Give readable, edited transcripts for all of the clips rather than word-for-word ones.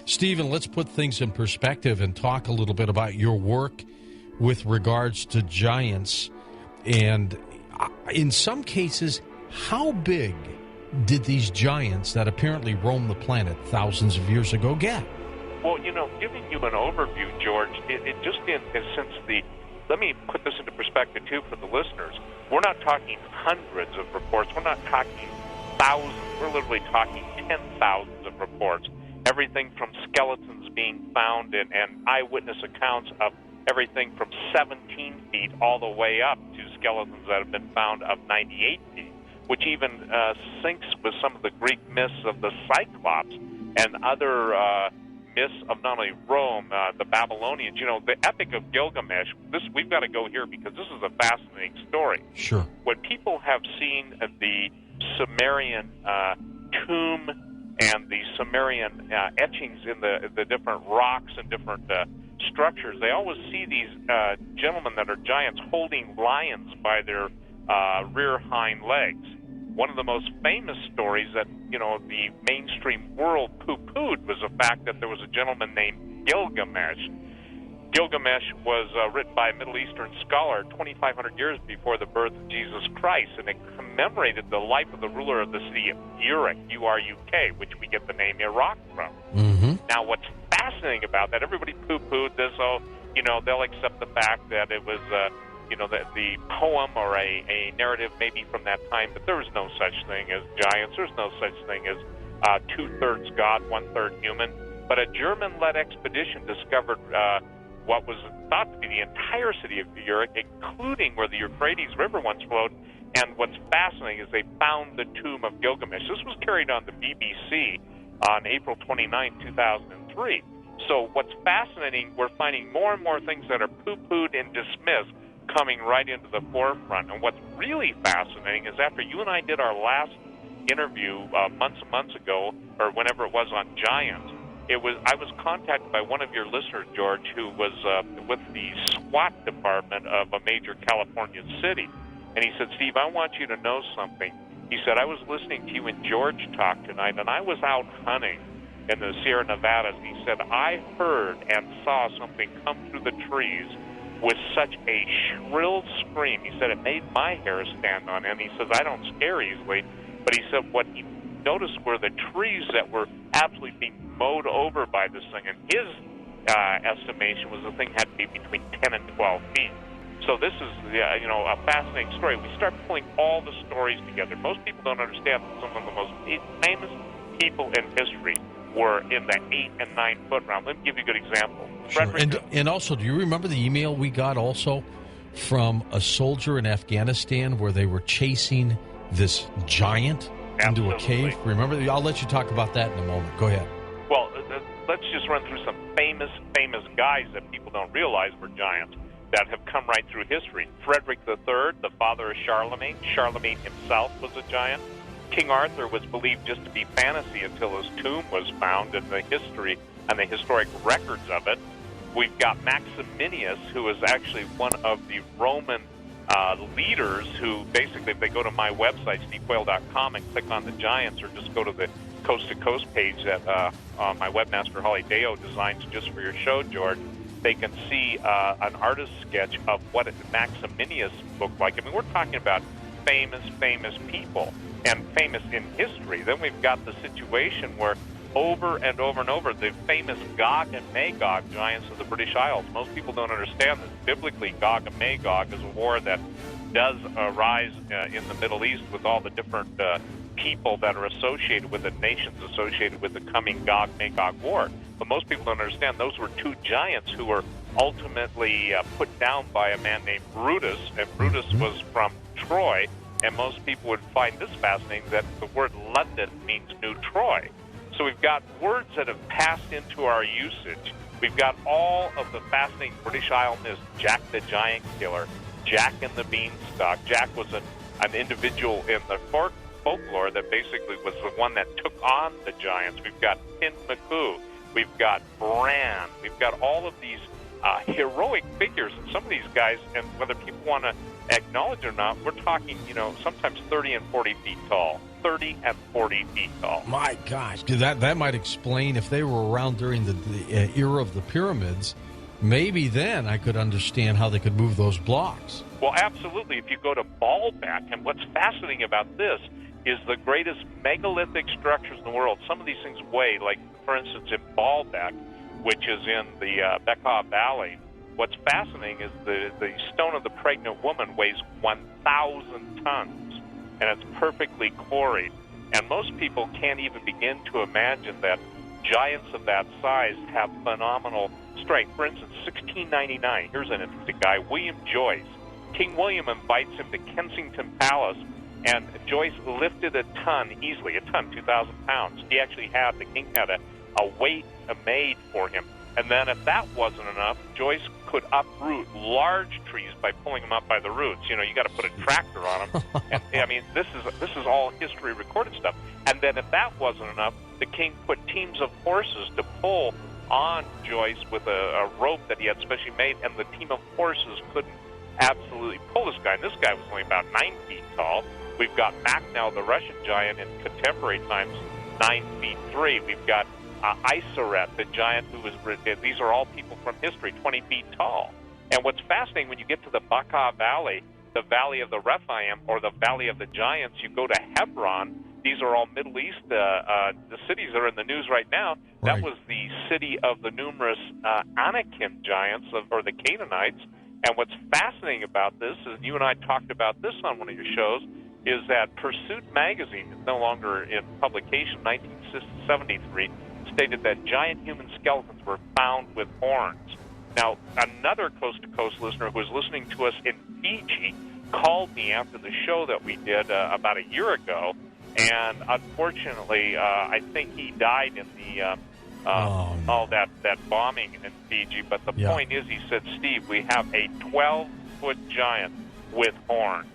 Stephen, let's put things in perspective and talk a little bit about your work with regards to giants. And in some cases, how big did these giants that apparently roamed the planet thousands of years ago get? Well, giving you an overview, George, it just in since let me put this into perspective, too, for the listeners. We're not talking hundreds of reports. We're not talking thousands. We're literally talking 10,000s of reports. Everything from skeletons being found and eyewitness accounts of everything from 17 feet all the way up to skeletons that have been found of 98 feet, which even syncs with some of the Greek myths of the Cyclops and other myths of not only Rome, the Babylonians. The Epic of Gilgamesh, we've got to go here because this is a fascinating story. Sure. When people have seen the Sumerian tomb and the Sumerian etchings in the different rocks and different structures, they always see these gentlemen that are giants holding lions by their rear hind legs. One of the most famous stories that, the mainstream world poo-pooed was the fact that there was a gentleman named Gilgamesh. Gilgamesh was written by a Middle Eastern scholar 2,500 years before the birth of Jesus Christ, and it commemorated the life of the ruler of the city of Uruk, U-R-U-K, which we get the name Iraq from. Mm-hmm. Now, what's fascinating about that, everybody poo-pooed this, they'll accept the fact that it was, the poem or a narrative maybe from that time, but there was no such thing as giants. There's no such thing as two-thirds God, one-third human. But a German-led expedition discovered what was thought to be the entire city of Uruk, including where the Euphrates River once flowed. And what's fascinating is they found the tomb of Gilgamesh. This was carried on the BBC on April 29, 2003. So what's fascinating, we're finding more and more things that are poo-pooed and dismissed coming right into the forefront. And what's really fascinating is after you and I did our last interview months and months ago, or whenever it was on giants, I was contacted by one of your listeners, George, who was with the SWAT department of a major California city. And he said, Steve, I want you to know something. He said, I was listening to you and George talk tonight, and I was out hunting in the Sierra Nevadas. And he said, I heard and saw something come through the trees with such a shrill scream. He said, it made my hair stand on end. He says, I don't scare easily. But he said, what he notice were the trees that were absolutely being mowed over by this thing, and his estimation was the thing had to be between 10 and 12 feet. So this is, a fascinating story. We start pulling all the stories together. Most people don't understand that some of the most famous people in history were in the 8 and 9 foot realm. Let me give you a good example. Sure. And also, do you remember the email we got also from a soldier in Afghanistan where they were chasing this giant into a cave? Remember? I'll let you talk about that in a moment. Go ahead. Well, let's just run through some famous guys that people don't realize were giants that have come right through history. Frederick III, the father of Charlemagne. Charlemagne himself was a giant. King Arthur was believed just to be fantasy until his tomb was found in the history and the historic records of it. We've got Maximinius, who is actually one of the Roman leaders who basically, if they go to my website, stevequayle.com, and click on the giants, or just go to the Coast to Coast page that my webmaster, Holly Deo, designs just for your show, George, they can see an artist sketch of what Maximinius looked like. I mean, we're talking about famous people and famous in history. Then we've got the situation where over and over and over, the famous Gog and Magog giants of the British Isles. Most people don't understand this. Biblically, Gog and Magog is a war that does arise in the Middle East with all the different people that are associated with it, nations associated with the coming Gog-Magog war. But most people don't understand those were two giants who were ultimately put down by a man named Brutus, and Brutus was from Troy. And most people would find this fascinating, that the word London means New Troy. So we've got words that have passed into our usage. We've got all of the fascinating British Isle myths. Jack the Giant Killer, Jack and the Beanstalk. Jack was an individual in the folklore that basically was the one that took on the giants. We've got Pin McCoo. We've got Bran. We've got all of these heroic figures. And some of these guys, and whether people want to acknowledge it or not, we're talking, sometimes 30 and 40 feet tall. 30 and 40 feet tall. My gosh. That might explain if they were around during the era of the pyramids. Maybe then I could understand how they could move those blocks. Well, absolutely. If you go to Baalbek, and what's fascinating about this is the greatest megalithic structures in the world. Some of these things weigh, like, for instance, in Baalbek, which is in the Bekaa Valley, what's fascinating is the stone of the pregnant woman weighs 1,000 tons, and it's perfectly quarried. And most people can't even begin to imagine that giants of that size have phenomenal strength. For instance, 1699, here's an interesting guy, William Joyce. King William invites him to Kensington Palace, and Joyce lifted a ton, easily, 2,000 pounds. The king had a weight made for him. And then if that wasn't enough, Joyce could uproot large trees by pulling them up by the roots. You got to put a tractor on them. And, I mean, this is all history recorded stuff. And then if that wasn't enough, the king put teams of horses to pull on Joyce with a rope that he had specially made, and the team of horses couldn't absolutely pull this guy. And this guy was only about 9 feet tall. We've got Makhno, the Russian giant, in contemporary times, 9 feet 3. We've got Iseret, the giant who was, these are all people from history, 20 feet tall. And what's fascinating, when you get to the Bekaa Valley, the Valley of the Rephaim, or the Valley of the Giants, you go to Hebron. These are all Middle East, the cities that are in the news right now. Right. That was the city of the numerous Anakim giants, or the Canaanites. And what's fascinating about this is, you and I talked about this on one of your shows, is that Pursuit magazine, is no longer in publication, 1973, stated that giant human skeletons were found with horns. Now, another coast-to-coast listener who was listening to us in Fiji called me after the show that we did about a year ago, and unfortunately, I think he died in the that bombing in Fiji. But the point is, he said, Steve, we have a 12-foot giant with horns.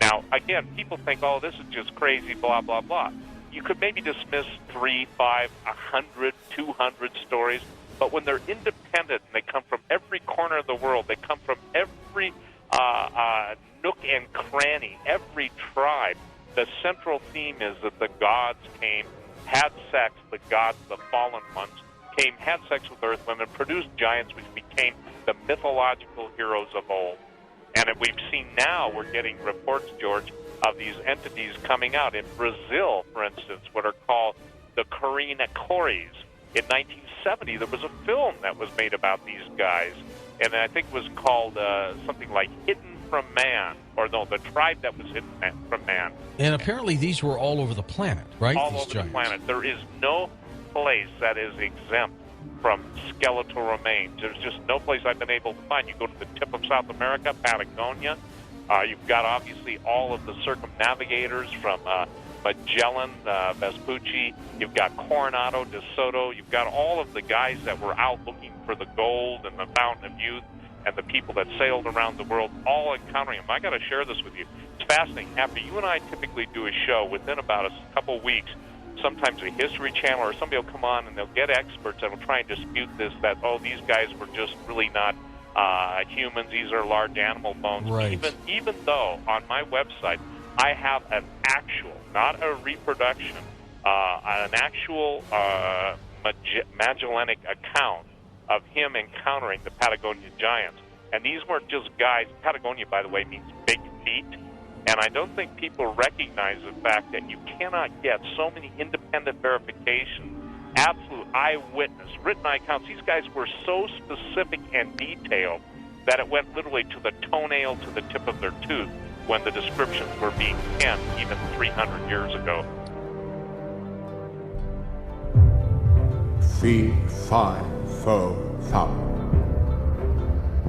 Now, again, people think, oh, this is just crazy, blah, blah, blah. You could maybe dismiss 3, 5, 100, 200 stories, but when they're independent and they come from every corner of the world, they come from every nook and cranny, every tribe, the central theme is that the gods came, had sex, the gods, the fallen ones, came, had sex with earth women, produced giants which became the mythological heroes of old. And we've seen now, we're getting reports, George, of these entities coming out. In Brazil, for instance, what are called the Corinacores. In 1970, there was a film that was made about these guys, and I think it was called something like Hidden from Man, or no, the tribe that was hidden from man. And apparently these were all over the planet, right? All these over giants. the planet. There is no place that is exempt from skeletal remains. There's just no place I've been able to find. You go to the tip of South America, Patagonia. You've got, obviously, all of the circumnavigators from Magellan, Vespucci. You've got Coronado, De Soto. You've got all of the guys that were out looking for the gold and the Fountain of Youth, and the people that sailed around the world, all encountering them. I got to share this with you. It's fascinating. After you and I typically do a show, within about a couple weeks, sometimes a History Channel or somebody will come on and they'll get experts that will try and dispute this, that, oh, these guys were just really not humans. These are large animal bones. Right. Even though on my website I have an actual, not a reproduction, an actual Magellanic account of him encountering the Patagonia giants. And these weren't just guys. Patagonia, by the way, means big feet. And I don't think people recognize the fact that you cannot get so many independent verifications, absolute eyewitness, written accounts. These guys were so specific and detailed that it went literally to the toenail, to the tip of their tooth, when the descriptions were being penned even 300 years ago. Fee, fi, fo, fum.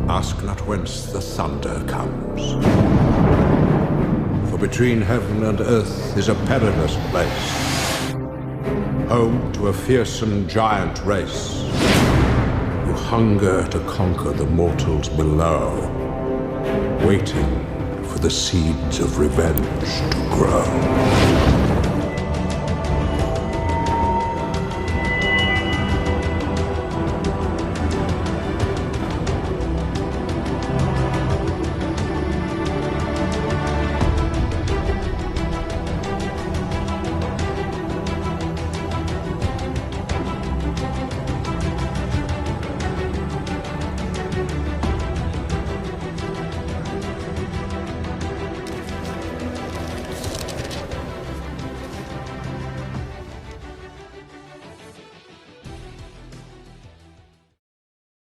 Ask not whence the thunder comes. For between heaven and earth is a perilous place, home to a fearsome giant race who hunger to conquer the mortals below, waiting for the seeds of revenge to grow.